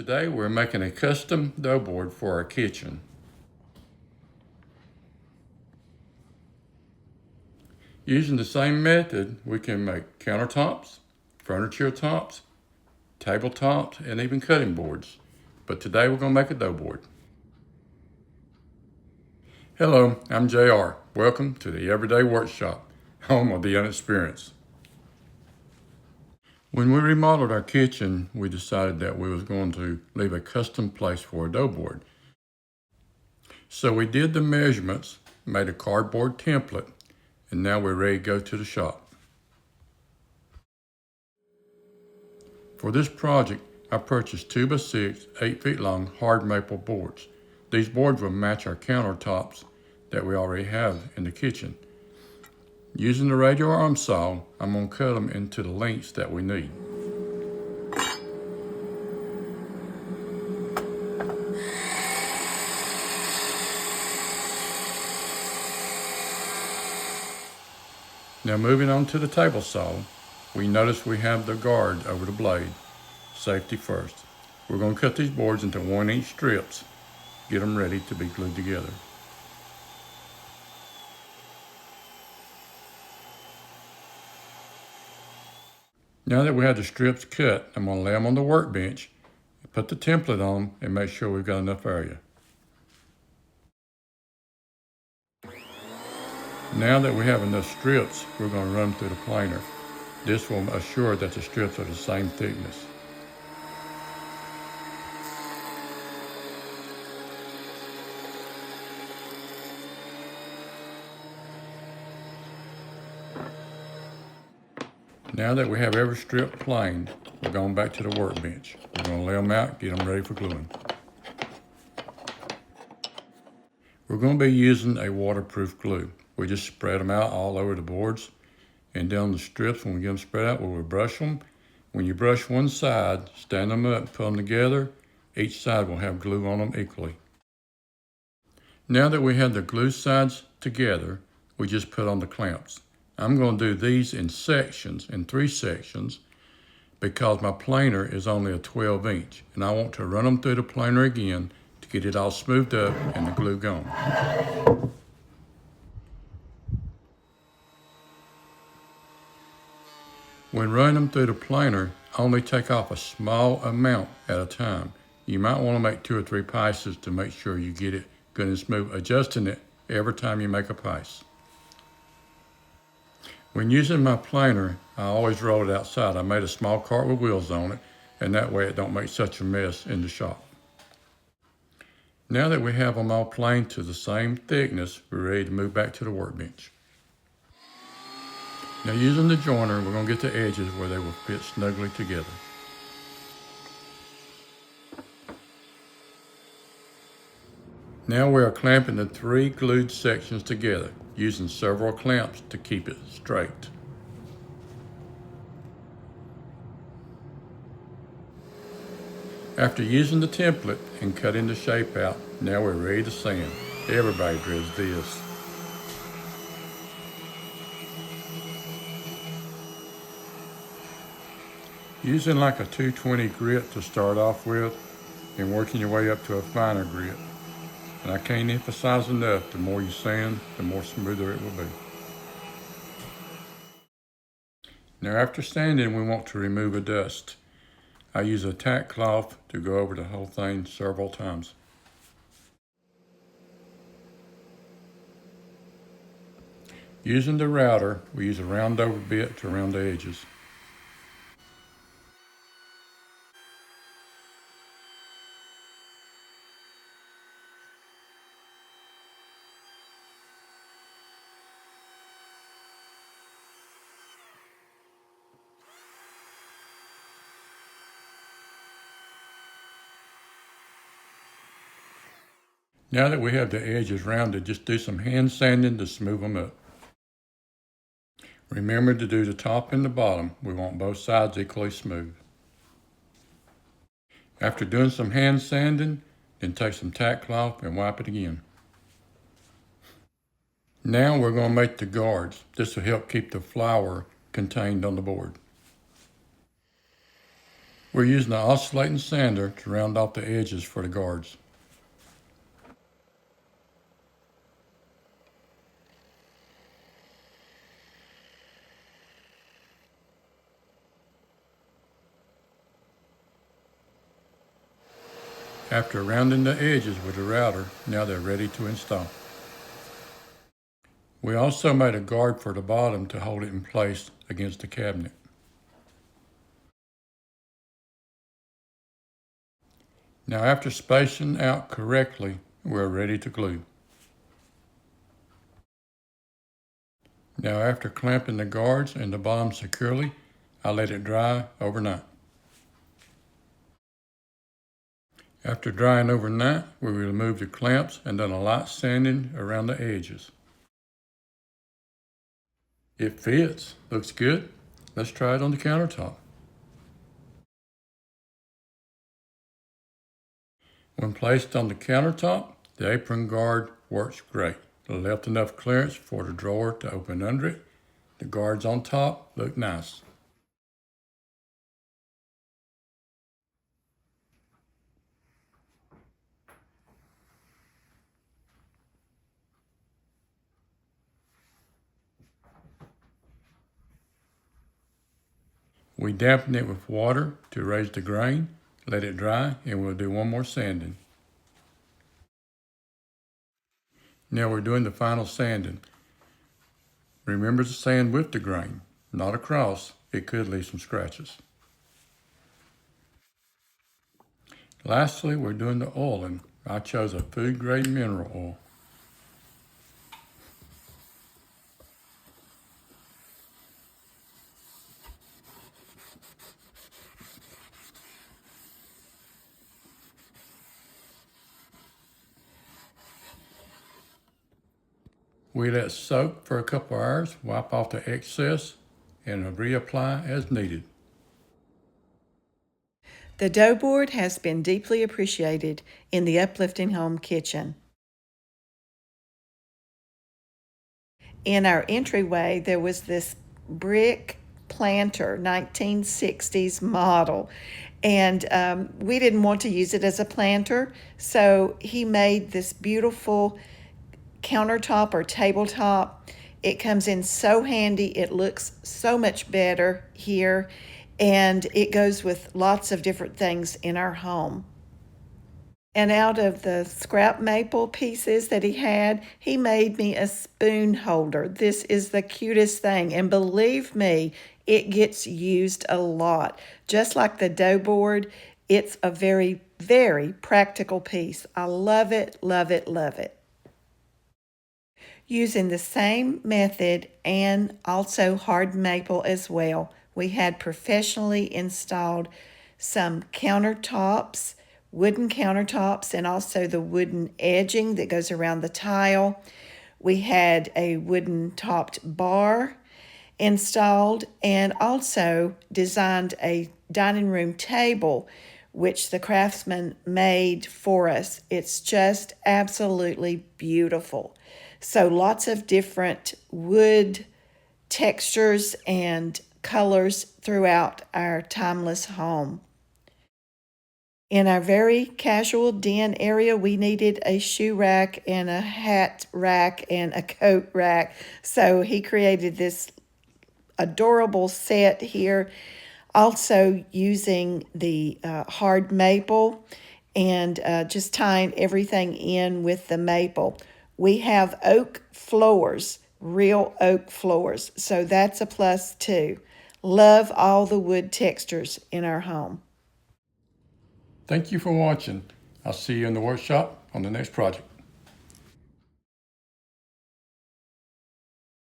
Today we're making a custom dough board for our kitchen. Using the same method, we can make countertops, furniture tops, tabletops, and even cutting boards. But today we're going to make a dough board. Hello, I'm JR. Welcome to the Everyday Workshop, home of the Unexperienced. When we remodeled our kitchen, we decided that we was going to leave a custom place for a dough board. So we did the measurements, made a cardboard template, and now we're ready to go to the shop. For this project, I purchased 2x6, 8 feet long hard maple boards. These boards will match our countertops that we already have in the kitchen. Using the radial arm saw, I'm going to cut them into the lengths that we need. Now moving on to the table saw, we notice we have the guard over the blade. Safety first. We're going to cut these boards into 1-inch strips, get them ready to be glued together. Now that we have the strips cut, I'm going to lay them on the workbench, put the template on, and make sure we've got enough area. Now that we have enough strips, we're going to run them through the planer. This will assure that the strips are the same thickness. Now that we have every strip planed, we're going back to the workbench. We're going to lay them out, get them ready for gluing. We're going to be using a waterproof glue. We just spread them out all over the boards and down the strips. When we get them spread out, we'll brush them. When you brush one side, stand them up, put them together. Each side will have glue on them equally. Now that we have the glue sides together, we just put on the clamps. I'm going to do these in sections, in 3 sections, because my planer is only a 12-inch, and I want to run them through the planer again to get it all smoothed up and the glue gone. When running them through the planer, only take off a small amount at a time. You might want to make 2 or 3 passes to make sure you get it good and smooth, adjusting it every time you make a pass. When using my planer, I always roll it outside. I made a small cart with wheels on it, and that way it don't make such a mess in the shop. Now that we have them all planed to the same thickness, we're ready to move back to the workbench. Now using the joiner, we're going to get the edges where they will fit snugly together. Now we are clamping the 3 glued sections together, using several clamps to keep it straight. After using the template and cutting the shape out, now we're ready to sand. Everybody does this. Using like a 220 grit to start off with and working your way up to a finer grit. And I can't emphasize enough, the more you sand, the more smoother it will be. Now after sanding, we want to remove a dust. I use a tack cloth to go over the whole thing several times. Using the router, we use a round over bit to round the edges. Now that we have the edges rounded, just do some hand sanding to smooth them up. Remember to do the top and the bottom. We want both sides equally smooth. After doing some hand sanding, then take some tack cloth and wipe it again. Now we're going to make the guards. This will help keep the flour contained on the board. We're using an oscillating sander to round off the edges for the guards. After rounding the edges with the router, now they're ready to install. We also made a guard for the bottom to hold it in place against the cabinet. Now after spacing out correctly, we're ready to glue. Now after clamping the guards and the bottom securely, I let it dry overnight. After drying overnight, we removed the clamps and done a light sanding around the edges. It fits, looks good. Let's try it on the countertop. When placed on the countertop, the apron guard works great. It left enough clearance for the drawer to open under it. The guards on top look nice. We dampen it with water to raise the grain, let it dry, and we'll do one more sanding. Now we're doing the final sanding. Remember to sand with the grain, not across. It could leave some scratches. Lastly, we're doing the oiling. I chose a food-grade mineral oil. We let soak for a couple hours, wipe off the excess, and reapply as needed. The dough board has been deeply appreciated in the Uplifting Home kitchen. In our entryway, there was this brick planter, 1960s model, and we didn't want to use it as a planter, so he made this beautiful countertop or tabletop. It comes in so handy. It looks so much better here, and it goes with lots of different things in our home. And out of the scrap maple pieces that he had, he made me a spoon holder. This is the cutest thing, and believe me, it gets used a lot. Just like the dough board, it's a very, very practical piece. I love it, love it, love it. Using the same method and also hard maple as well, we had professionally installed some countertops, wooden countertops, and also the wooden edging that goes around the tile. We had a wooden topped bar installed and also designed a dining room table which the craftsman made for us. It's just absolutely beautiful. So lots of different wood textures and colors throughout our timeless home. In our very casual den area, we needed a shoe rack and a hat rack and a coat rack. So he created this adorable set here, also using the hard maple and just tying everything in with the maple. We have oak floors, real oak floors, so that's a plus too. Love all the wood textures in our home. Thank you for watching. I'll see you in the workshop on the next project.